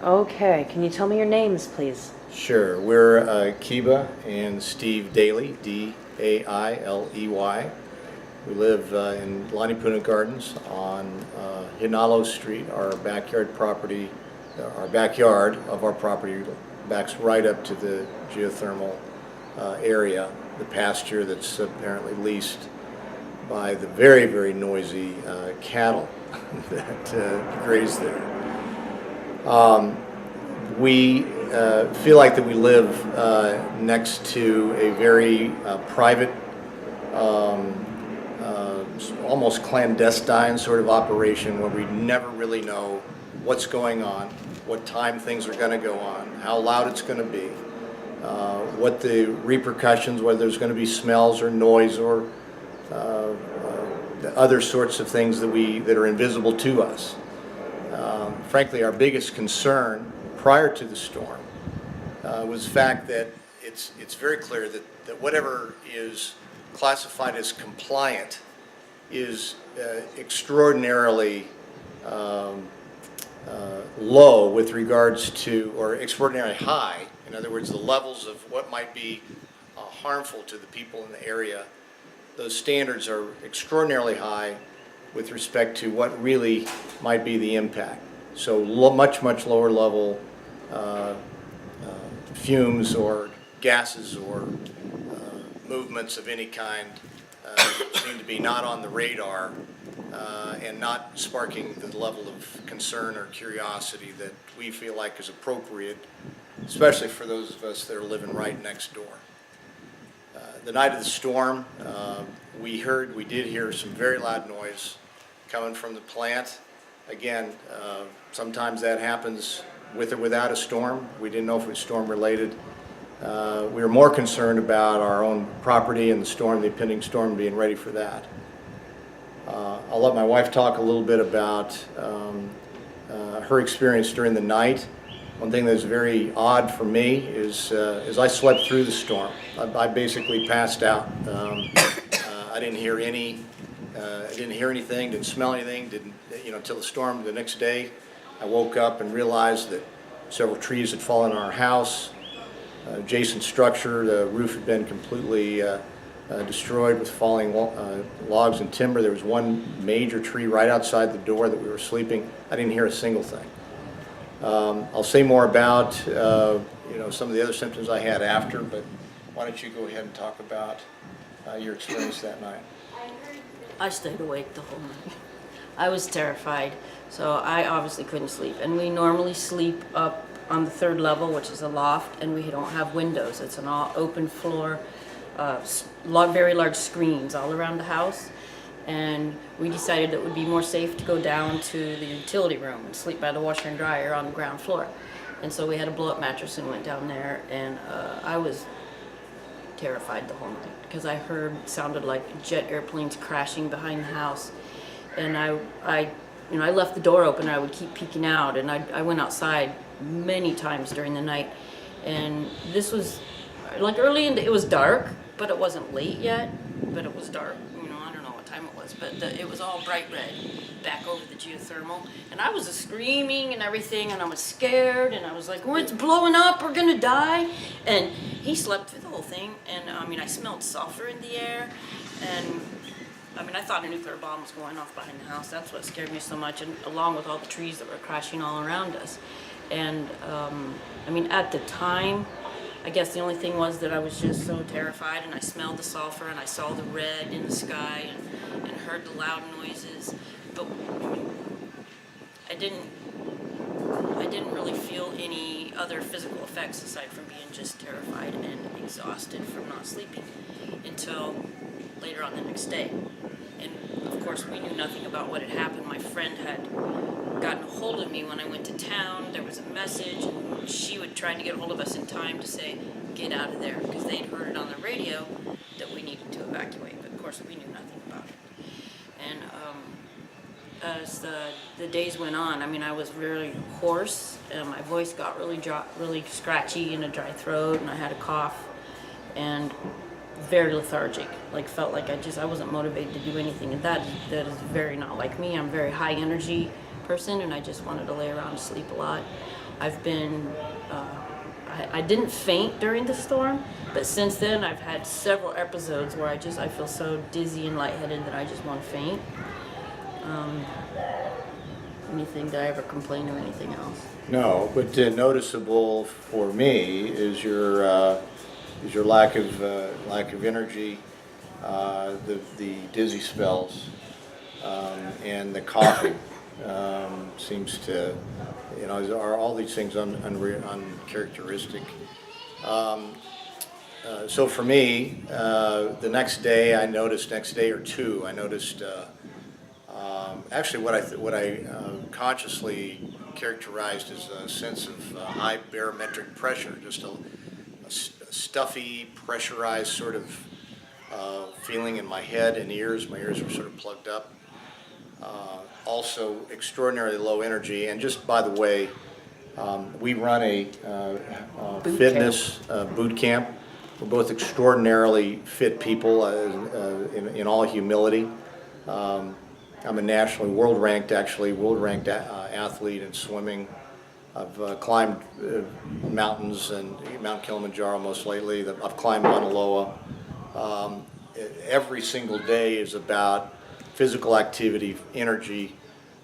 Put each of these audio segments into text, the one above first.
Okay, can you tell me your names, please? Sure. We're Kieba and Steve Dailey, D-A-I-L-E-Y. We live in Lanipuna Gardens on Hinalo Street. Our backyard property, our backyard of our property backs right up to the geothermal area, the pasture that's apparently leased by the very, very noisy cattle that graze there. We feel like that we live next to a very private, almost clandestine sort of operation where we never really know what's going on, what time things are going to go on, how loud it's going to be, what the repercussions, whether there's going to be smells or noise or the other sorts of things that are invisible to us. Frankly, our biggest concern prior to the storm was the fact that it's very clear that whatever is classified as compliant is extraordinarily low with regards to, or extraordinarily high. In other words, the levels of what might be harmful to the people in the area, those standards are extraordinarily high with respect to what really might be the impact. So much lower level fumes or gases or movements of any kind seem to be not on the radar and not sparking the level of concern or curiosity that we feel like is appropriate, especially for those of us that are living right next door. The night of the storm, we did hear some very loud noise coming from the plant. Again, sometimes that happens with or without a storm. We didn't know if it was storm related. We were more concerned about our own property and the storm, the impending storm, being ready for that. I'll let my wife talk a little bit about her experience during the night. One thing that's very odd for me is I slept through the storm. I basically passed out. I didn't hear anything, didn't smell anything, until the storm the next day. I woke up and realized that several trees had fallen on our house. Adjacent structure, the roof had been completely destroyed with falling logs and timber. There was one major tree right outside the door that we were sleeping. I didn't hear a single thing. I'll say more about some of the other symptoms I had after, but why don't you go ahead and talk about your experience that night? I stayed awake the whole night. I was terrified, so I obviously couldn't sleep. And we normally sleep up on the third level, which is a loft, and we don't have windows. It's an all open floor, very large screens all around the house. And we decided it would be more safe to go down to the utility room and sleep by the washer and dryer on the ground floor. And so we had a blow-up mattress and went down there, and I was terrified the whole night because it sounded like jet airplanes crashing behind the house. And I left the door open, and I would keep peeking out, and I went outside many times during the night. And this was like early in it was dark, but it wasn't late yet, but it was dark. I don't know what time it was, but it was all bright red back over the geothermal. And I was screaming and everything, and I was scared, and I was like, oh, it's blowing up, we're gonna die. And he slept through the whole thing, and I smelled sulfur in the air, and I thought a nuclear bomb was going off behind the house. That's what scared me so much, and along with all the trees that were crashing all around us. And at the time, I guess the only thing was that I was just so terrified, and I smelled the sulfur, and I saw the red in the sky, and heard the loud noises. But I didn't really feel any other physical effects aside from being just terrified and exhausted from not sleeping until later on the next day. And of course, we knew nothing about what had happened. My friend had gotten a hold of me when I went to town. There was a message, and she would try to get a hold of us in time to say, get out of there, because they'd heard it on the radio that we needed to evacuate. But of course, we knew nothing about it. And as the days went on, I was really hoarse, and my voice got really scratchy and a dry throat, and I had a cough, and very lethargic, felt like I wasn't motivated to do anything, and that is very not like me. I'm a very high energy person, and I just wanted to lay around and sleep a lot. I've been, I didn't faint during the storm, but since then I've had several episodes where I feel so dizzy and lightheaded that I just want to faint. Anything that I ever complain or anything else? No, but noticeable for me is your lack of energy, the dizzy spells, and the coughing seems to, are all these things uncharacteristic. So for me, the next day or two, I noticed actually what I consciously characterized as a sense of high barometric pressure, just a stuffy, pressurized sort of feeling in my head and ears. My ears were sort of plugged up. Also extraordinarily low energy. And just by the way, we run a fitness boot camp. We're both extraordinarily fit people in all humility. I'm a nationally world-ranked athlete in swimming. I've climbed mountains, and Mount Kilimanjaro most lately. I've climbed Mauna Loa. Every single day is about physical activity, energy,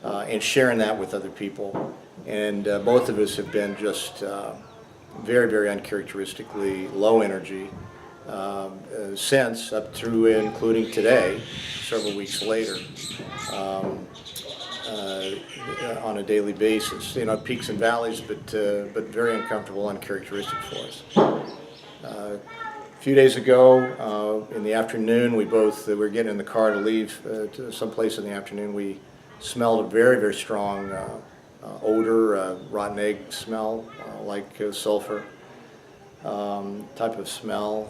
and sharing that with other people. And both of us have been just very, very uncharacteristically low energy since, up through including today, several weeks later, on a daily basis. Peaks and valleys, but very uncomfortable, uncharacteristic for us. A few days ago, in the afternoon, we were getting in the car to leave to someplace in the afternoon. We smelled a very, very strong odor, rotten egg smell, like sulfur type of smell.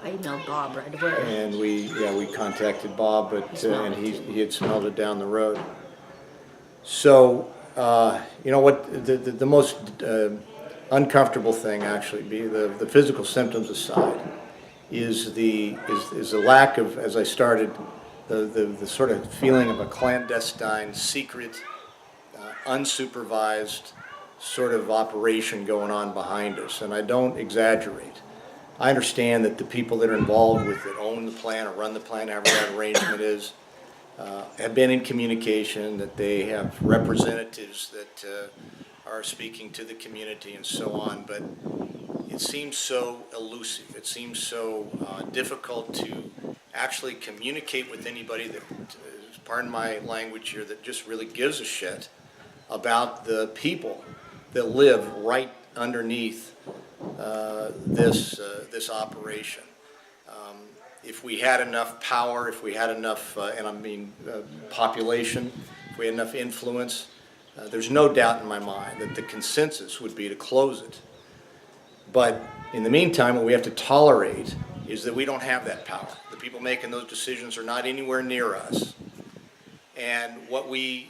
I emailed Bob right away. And we contacted Bob, and he had smelled it down the road. So what the most uncomfortable thing, actually, the physical symptoms aside, is the lack of, as I started, the sort of feeling of a clandestine, secret, unsupervised sort of operation going on behind us. And I don't exaggerate. I understand that the people that are involved with it, own the plant or run the plant, however that arrangement is, have been in communication, that they have representatives that are speaking to the community and so on, but it seems so elusive. It seems so difficult to actually communicate with anybody that, pardon my language here, that just really gives a shit about the people that live right underneath this operation. If we had enough power, if we had enough, population, if we had enough influence, there's no doubt in my mind that the consensus would be to close it. But in the meantime, what we have to tolerate is that we don't have that power. The people making those decisions are not anywhere near us. And what we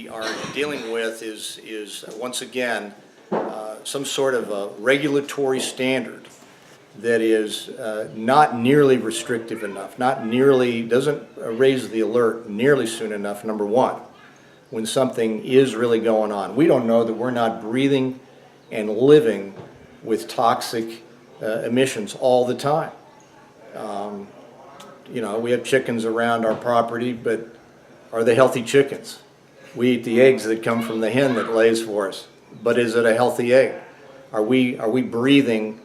are dealing with is once again, some sort of a regulatory standard that is not nearly restrictive enough, doesn't raise the alert nearly soon enough, number one, when something is really going on. We don't know that we're not breathing and living with toxic emissions all the time. We have chickens around our property, but are they healthy chickens? We eat the eggs that come from the hen that lays for us, but is it a healthy egg? Are we breathing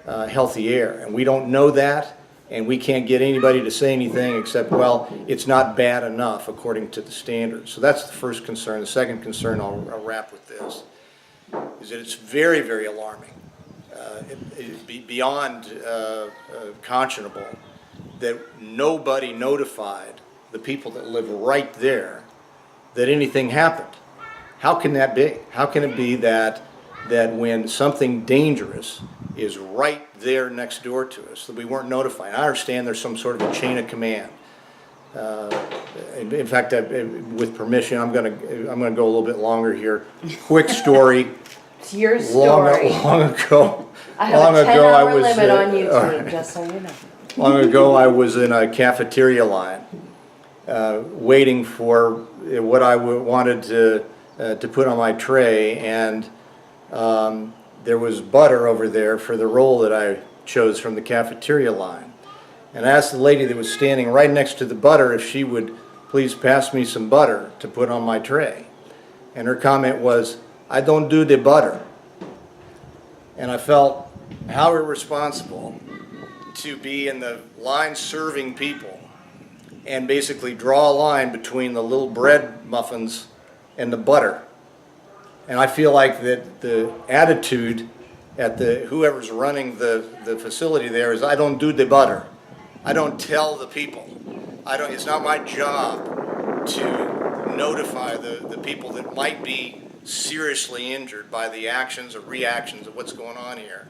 healthy air? And we don't know that, and we can't get anybody to say anything except, well, it's not bad enough according to the standards. So that's the first concern. The second concern, I'll wrap with this, is that it's very, very alarming, beyond conscionable, that nobody notified the people that live right there that anything happened. How can that be? How can it be that when something dangerous is right there next door to us, that we weren't notified? I understand there's some sort of a chain of command. In fact, with permission, I'm going to go a little bit longer here. Quick story. It's your story. Long ago. I have a 10-hour limit on YouTube, just so you know. Long ago, I was in a cafeteria line, waiting for what I wanted to put on my tray, and there was butter over there for the roll that I chose from the cafeteria line. And I asked the lady that was standing right next to the butter if she would please pass me some butter to put on my tray. And her comment was, "I don't do the butter." And I felt how irresponsible to be in the line serving people and basically draw a line between the little bread muffins and the butter. And I feel like that the attitude at whoever's running the facility there is, "I don't do the butter. I don't tell the people. It's not my job to notify the people that might be seriously injured by the actions or reactions of what's going on here.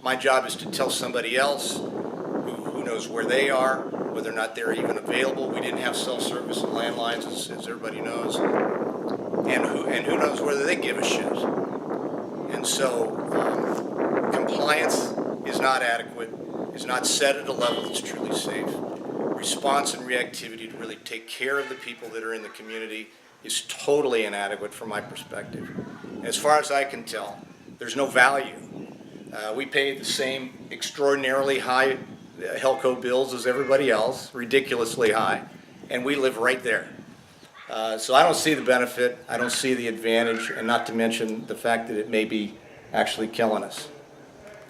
My job is to tell somebody else who knows where they are, whether or not they're even available. We didn't have self-service and landlines, as everybody knows. And who knows whether they give a shit." And so compliance is not adequate, is not set at a level that's truly safe. Response and reactivity to really take care of the people that are in the community is totally inadequate from my perspective. As far as I can tell, there's no value. We pay the same extraordinarily high Helco bills as everybody else, ridiculously high, and we live right there. So I don't see the benefit, I don't see the advantage, and not to mention the fact that it may be actually killing us.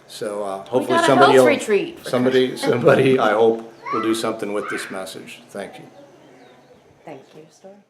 So hopefully got a somebody health will, retreat. somebody I hope will do something with this message. Thank you. Thank you, Storm.